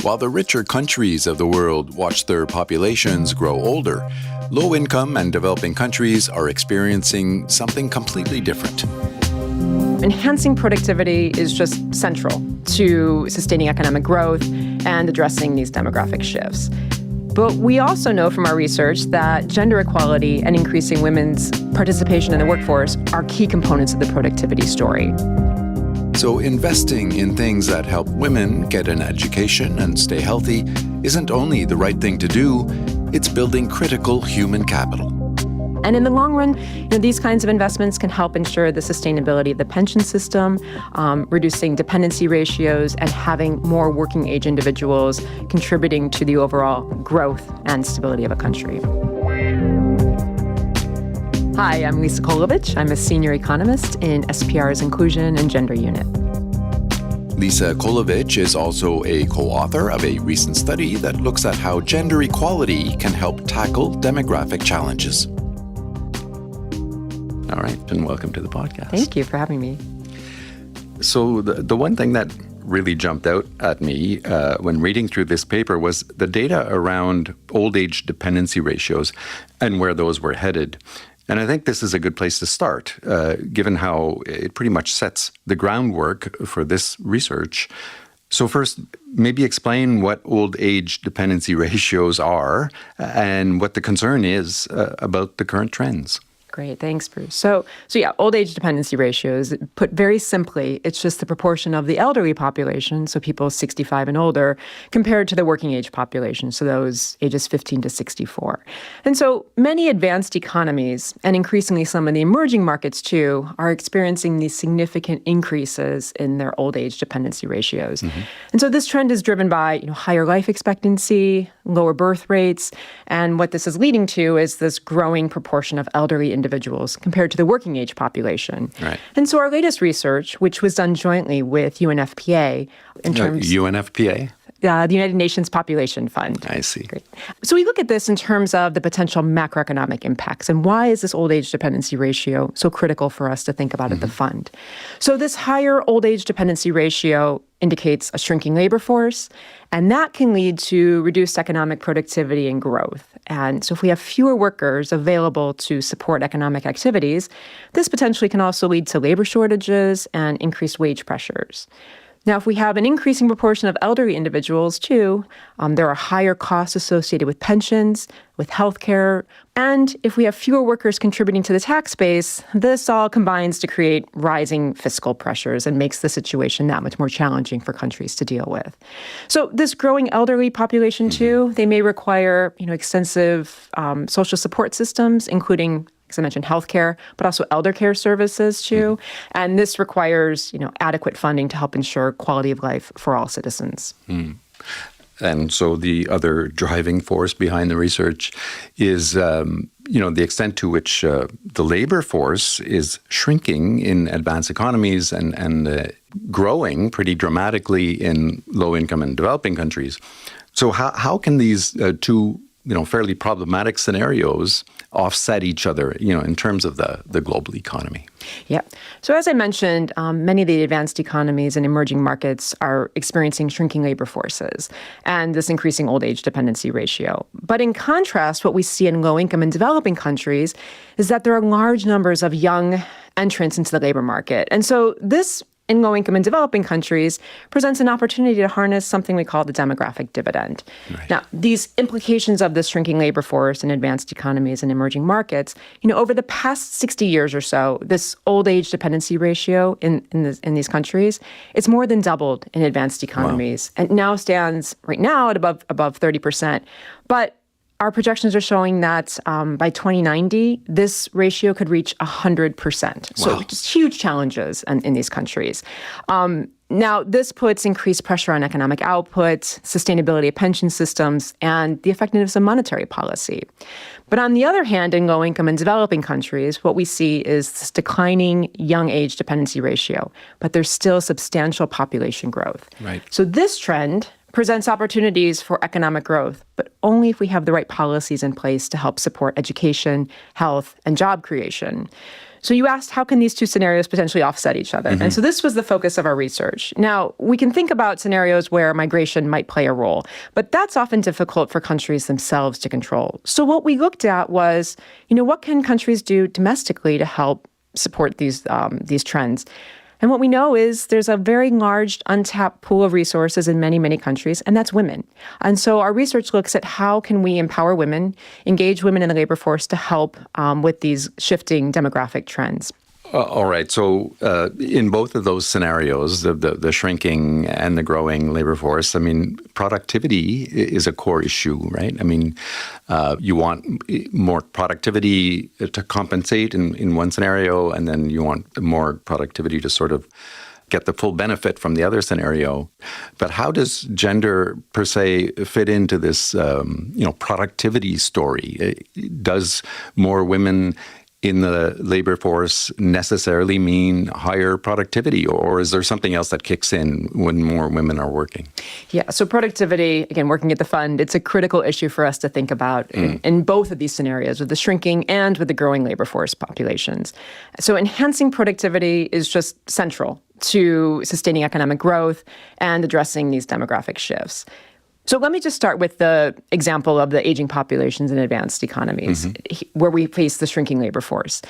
While the richer countries of the world watch their populations grow older, low-income and developing countries are experiencing something completely different. Enhancing productivity is just central to sustaining economic growth and addressing these demographic shifts. But we also know from our research that gender equality and increasing women's participation in the workforce are key components of the productivity story. So investing in things that help women get an education and stay healthy isn't only the right thing to do, it's building critical human capital. And in the long run, these kinds of investments can help ensure the sustainability of the pension system, reducing dependency ratios, and having more working-age individuals contributing to the overall growth and stability of a country. Hi, I'm Lisa Kolovich. I'm a senior economist in SPR's Inclusion and Gender Unit. Lisa Kolovich is also a co-author of a recent study that looks at how gender equality can help tackle demographic challenges. All right, and welcome to the podcast. Thank you for having me. So the one thing that really jumped out at me when reading through this paper was the data around old age dependency ratios and where those were headed. And I think this is a good place to start, given how it pretty much sets the groundwork for this research. So first, maybe explain what old age dependency ratios are and what the concern is about the current trends. Great. Thanks, Bruce. So yeah, old age dependency ratios, put very simply, it's just the proportion of the elderly population, so people 65 and older, compared to the working age population, so those ages 15 to 64. And so many advanced economies, and increasingly some of the emerging markets too, are experiencing these significant increases in their old age dependency ratios. Mm-hmm. And so this trend is driven by higher life expectancy, lower birth rates, and what this is leading to is this growing proportion of elderly individuals compared to the working age population. Right. And so our latest research, which was done jointly with UNFPA in terms UNFPA? The United Nations Population Fund. I see. Great. So we look at this in terms of the potential macroeconomic impacts and why is this old age dependency ratio so critical for us to think about at the fund. So this higher old age dependency ratio indicates a shrinking labor force, and that can lead to reduced economic productivity and growth. And so if we have fewer workers available to support economic activities, this potentially can also lead to labor shortages and increased wage pressures. Now, if we have an increasing proportion of elderly individuals, too, there are higher costs associated with pensions, with healthcare, and if we have fewer workers contributing to the tax base, this all combines to create rising fiscal pressures and makes the situation that much more challenging for countries to deal with. So this growing elderly population, too, they may require, extensive social support systems, including, as I mentioned, healthcare, but also elder care services too. And this requires, adequate funding to help ensure quality of life for all citizens. And so the other driving force behind the research is, the extent to which the labor force is shrinking in advanced economies and growing pretty dramatically in low-income and developing countries. So how can these two fairly problematic scenarios offset each other, in terms of the global economy? Yeah. So as I mentioned, many of the advanced economies and emerging markets are experiencing shrinking labor forces and this increasing old age dependency ratio. But in contrast, what we see in low-income and developing countries is that there are large numbers of young entrants into the labor market. And so this, in low-income and developing countries, presents an opportunity to harness something we call the demographic dividend. Right. Now, these implications of this shrinking labor force in advanced economies and emerging markets, over the past 60 years or so, this old age dependency ratio in these countries, it's more than doubled in advanced economies. Wow. And now stands right now at above 30%. But our projections are showing that by 2090, this ratio could reach 100%. So Wow. just huge challenges in these countries. Now, this puts increased pressure on economic output, sustainability of pension systems, and the effectiveness of monetary policy. But on the other hand, in low-income and developing countries, what we see is this declining young age dependency ratio, but there's still substantial population growth. Right. So this trend presents opportunities for economic growth, but only if we have the right policies in place to help support education, health, and job creation. So you asked, how can these two scenarios potentially offset each other? And so this was the focus of our research. Now, we can think about scenarios where migration might play a role, but that's often difficult for countries themselves to control. So what we looked at was, what can countries do domestically to help support these trends? And what we know is there's a very large untapped pool of resources in many, many countries, and that's women. And so our research looks at how can we empower women, engage women in the labor force to help with these shifting demographic trends. All right. So in both of those scenarios, the shrinking and the growing labor force, productivity is a core issue, right? You want more productivity to compensate in one scenario, and then you want more productivity to sort of get the full benefit from the other scenario. But how does gender per se fit into this, productivity story? Does more women in the labor force necessarily mean higher productivity, or is there something else that kicks in when more women are working? Yeah, so productivity, again, working at the fund, it's a critical issue for us to think about in both of these scenarios, with the shrinking and with the growing labor force populations. So enhancing productivity is just central to sustaining economic growth and addressing these demographic shifts. So let me just start with the example of the aging populations in advanced economies, where we face the shrinking labor force.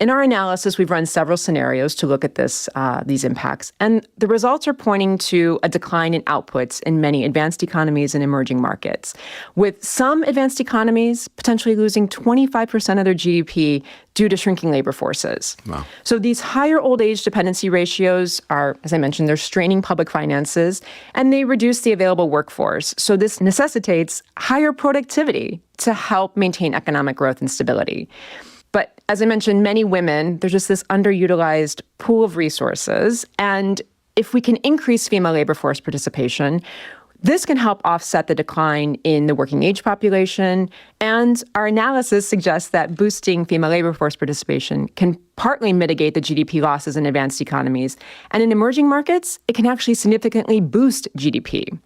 In our analysis, we've run several scenarios to look at these impacts, and the results are pointing to a decline in outputs in many advanced economies and emerging markets, with some advanced economies potentially losing 25% of their GDP due to shrinking labor forces. Wow. So these higher old age dependency ratios are, as I mentioned, they're straining public finances, and they reduce the available workforce. So this necessitates higher productivity to help maintain economic growth and stability. But as I mentioned, many women, there's just this underutilized pool of resources. And if we can increase female labor force participation, this can help offset the decline in the working age population, and our analysis suggests that boosting female labor force participation can partly mitigate the GDP losses in advanced economies, and in emerging markets, it can actually significantly boost GDP.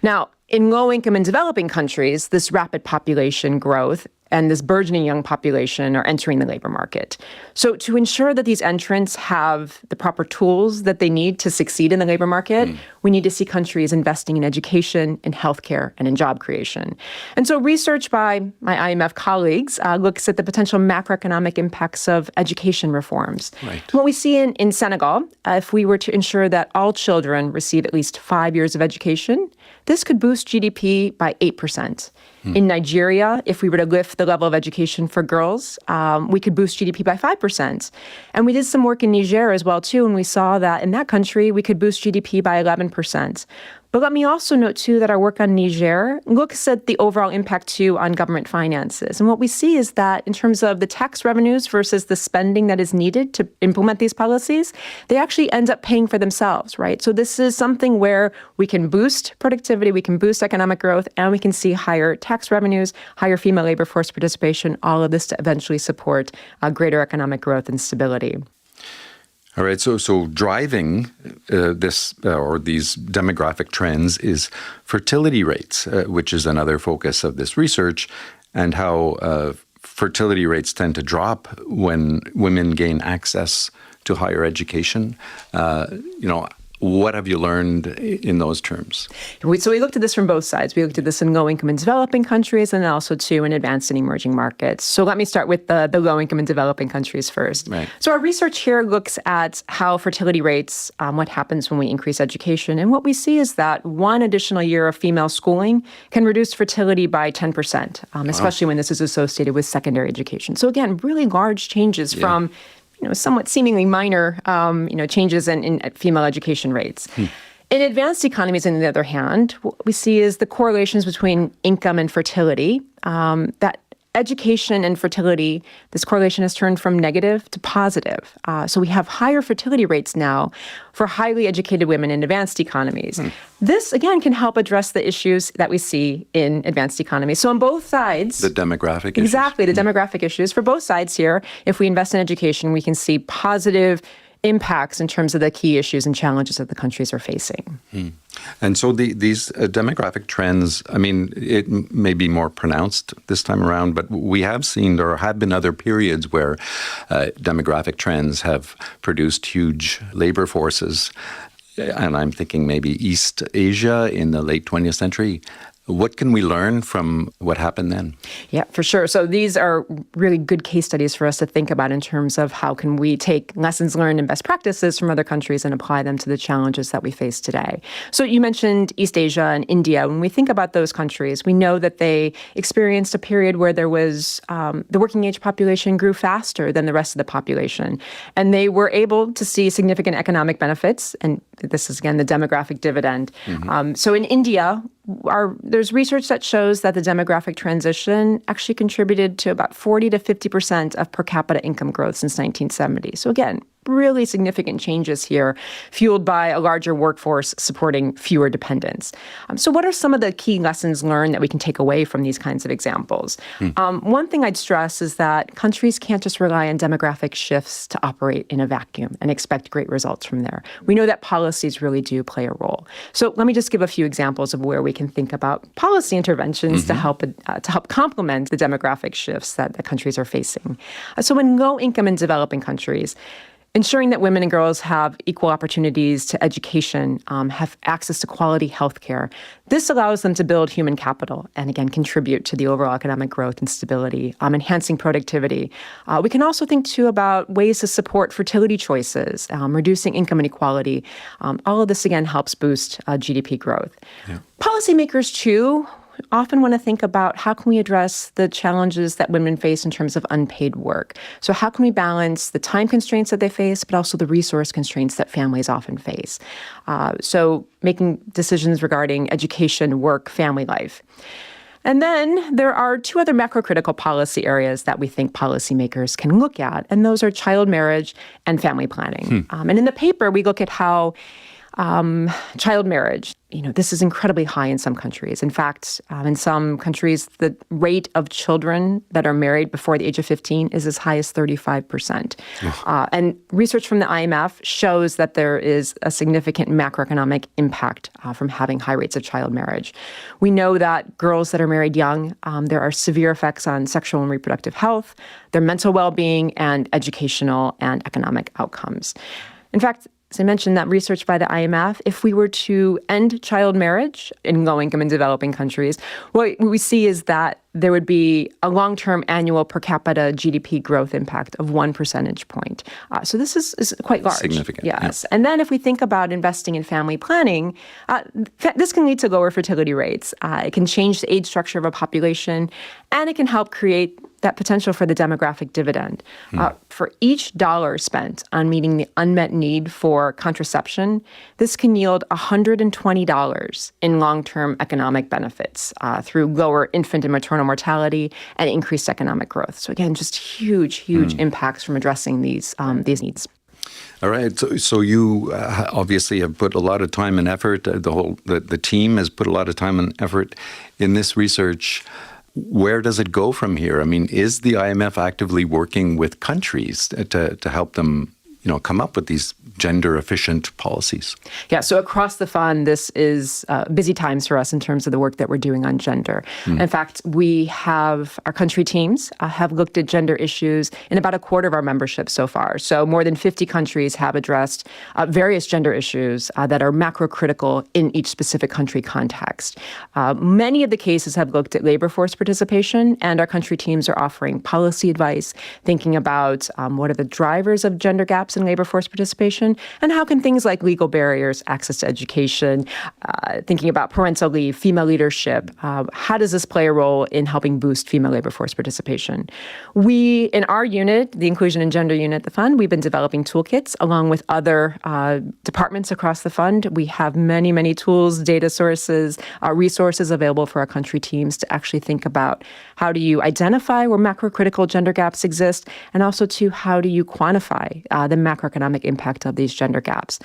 Now, in low-income and developing countries, this rapid population growth and this burgeoning young population are entering the labor market. So to ensure that these entrants have the proper tools that they need to succeed in the labor market, we need to see countries investing in education, in healthcare, and in job creation. And so research by my IMF colleagues looks at the potential macroeconomic impacts of education reforms. Right. What we see in Senegal, if we were to ensure that all children receive at least 5 years of education, this could boost GDP by 8%. In Nigeria, if we were to lift the level of education for girls, we could boost GDP by 5%. And we did some work in Niger as well, too, and we saw that in that country, we could boost GDP by 11%. But let me also note, too, that our work on Niger looks at the overall impact, too, on government finances. And what we see is that in terms of the tax revenues versus the spending that is needed to implement these policies, they actually end up paying for themselves, right? So this is something where we can boost productivity, we can boost economic growth, and we can see higher tax revenues, higher female labor force participation, all of this to eventually support greater economic growth and stability. All right, so driving these demographic trends is fertility rates, which is another focus of this research, and how fertility rates tend to drop when women gain access to higher education. What have you learned in those terms? So we looked at this from both sides. We looked at this in low-income and developing countries, and also, too, in advanced and emerging markets. So let me start with the low-income and developing countries first. Right. So our research here looks at how fertility rates, what happens when we increase education. And what we see is that one additional year of female schooling can reduce fertility by 10%, especially when this is associated with secondary education. So again, really large changes from somewhat seemingly minor, changes in female education rates. In advanced economies, on the other hand, what we see is the correlations between income and fertility, that education and fertility, this correlation has turned from negative to positive. So we have higher fertility rates now for highly educated women in advanced economies. This, again, can help address the issues that we see in advanced economies. So on both sides... The demographic issues. Exactly, the demographic issues. For both sides here, if we invest in education, we can see positive impacts in terms of the key issues and challenges that the countries are facing. And so these demographic trends, I mean, it may be more pronounced this time around, but we have seen there have been other periods where demographic trends have produced huge labor forces. And I'm thinking maybe East Asia in the late 20th century. What can we learn from what happened then? Yeah, for sure. So these are really good case studies for us to think about in terms of how can we take lessons learned and best practices from other countries and apply them to the challenges that we face today. So you mentioned East Asia and India. When we think about those countries, we know that they experienced a period where there was the working age population grew faster than the rest of the population. And they were able to see significant economic benefits. And this is, again, the demographic dividend. So in India, there's research that shows that the demographic transition actually contributed to about 40 to 50% of per capita income growth since 1970. So again, really significant changes here, fueled by a larger workforce supporting fewer dependents. So what are some of the key lessons learned that we can take away from these kinds of examples? One thing I'd stress is that countries can't just rely on demographic shifts to operate in a vacuum and expect great results from there. We know that policies really do play a role. So let me just give a few examples of where we can think about policy interventions to help complement the demographic shifts that the countries are facing. So in low-income and developing countries, ensuring that women and girls have equal opportunities to education, have access to quality health care. This allows them to build human capital and, again, contribute to the overall economic growth and stability, enhancing productivity. We can also think, too, about ways to support fertility choices, reducing income inequality. All of this, again, helps boost GDP growth. Yeah. Policymakers, too, often want to think about how can we address the challenges that women face in terms of unpaid work. So how can we balance the time constraints that they face, but also the resource constraints that families often face? So making decisions regarding education, work, family life. And then there are two other macrocritical policy areas that we think policymakers can look at, and those are child marriage and family planning. And in the paper, we look at how child marriage, this is incredibly high in some countries. In fact, in some countries, the rate of children that are married before the age of 15 is as high as 35%. And research from the IMF shows that there is a significant macroeconomic impact from having high rates of child marriage. We know that girls that are married young, there are severe effects on sexual and reproductive health, their mental well-being, and educational and economic outcomes. In fact, as I mentioned, that research by the IMF, if we were to end child marriage in low-income and developing countries, what we see is that there would be a long-term annual per capita GDP growth impact of 1 percentage point. So this is quite large. Significant. Yes. Yeah. And then if we think about investing in family planning, this can lead to lower fertility rates. It can change the age structure of a population, and it can help create that potential for the demographic dividend. For each dollar spent on meeting the unmet need for contraception, this can yield $120 in long-term economic benefits through lower infant and maternal mortality and increased economic growth. So again, just huge impacts from addressing these needs. All right. So you obviously have put a lot of time and effort. The team has put a lot of time and effort in this research. Where does it go from here? I mean, is the IMF actively working with countries to help them, come up with these gender-efficient policies? Yeah, so across the fund, this is busy times for us in terms of the work that we're doing on gender. In fact, our country teams have looked at gender issues in about a quarter of our membership so far. So more than 50 countries have addressed various gender issues that are macro-critical in each specific country context. Many of the cases have looked at labor force participation, and our country teams are offering policy advice, thinking about what are the drivers of gender gaps in labor force participation, and how can things like legal barriers, access to education, thinking about parental leave, female leadership, how does this play a role in helping boost female labor force participation? We, in our unit, the Inclusion and Gender Unit, the fund, we've been developing toolkits along with other departments across the fund. We have many, many tools, data sources, resources available for our country teams to actually think about how do you identify where macro-critical gender gaps exist, and also, too, how do you quantify the macroeconomic impact of these gender gaps.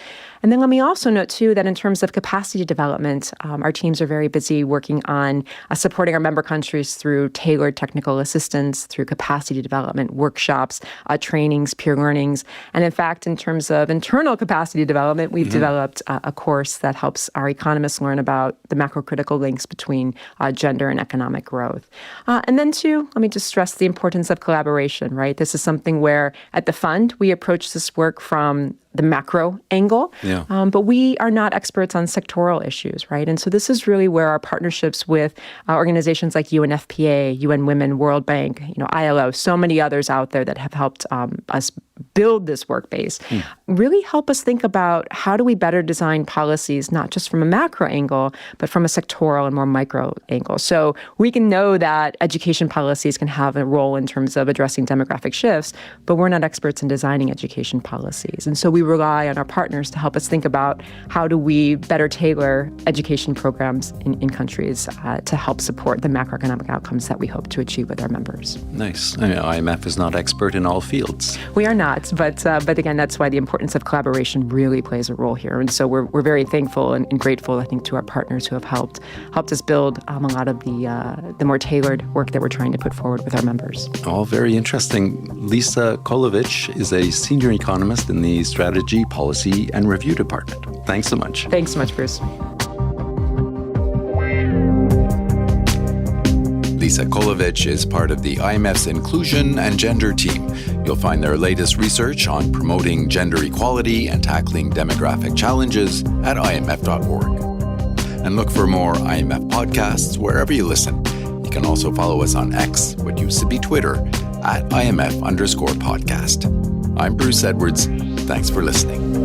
And then let me also note, too, that in terms of capacity development, our teams are very busy working on supporting our member countries through tailored technical assistance, through capacity development, workshops, trainings, peer learnings. And in fact, in terms of internal capacity development, we've developed a course that helps our economists learn about the macrocritical links between gender and economic growth. And then, too, let me just stress the importance of collaboration, right? This is something where at the fund, we approach this work from the macro angle, but we are not experts on sectoral issues, right? And so this is really where our partnerships with organizations like UNFPA, UN Women, World Bank, ILO, so many others out there that have helped us build this work base, really help us think about how do we better design policies, not just from a macro angle, but from a sectoral and more micro angle. So we can know that education policies can have a role in terms of addressing demographic shifts, but we're not experts in designing education policies. And so we rely on our partners to help us think about how do we better tailor education programs in countries to help support the macroeconomic outcomes that we hope to achieve with our members. Nice. IMF is not expert in all fields. We are not, but again, that's why the importance of collaboration really plays a role here. And so we're very thankful and grateful, I think, to our partners who have helped us build a lot of the more tailored work that we're trying to put forward with our members. All very interesting. Lisa Kolovich is a senior economist in the Strategy, Policy, and Review Department. Thanks so much. Thanks so much, Bruce. Lisa Kolovich is part of the IMF's Inclusion and Gender team. You'll find their latest research on promoting gender equality and tackling demographic challenges at imf.org. And look for more IMF podcasts wherever you listen. You can also follow us on X, what used to be Twitter, at IMF_podcast. I'm Bruce Edwards. Thanks for listening.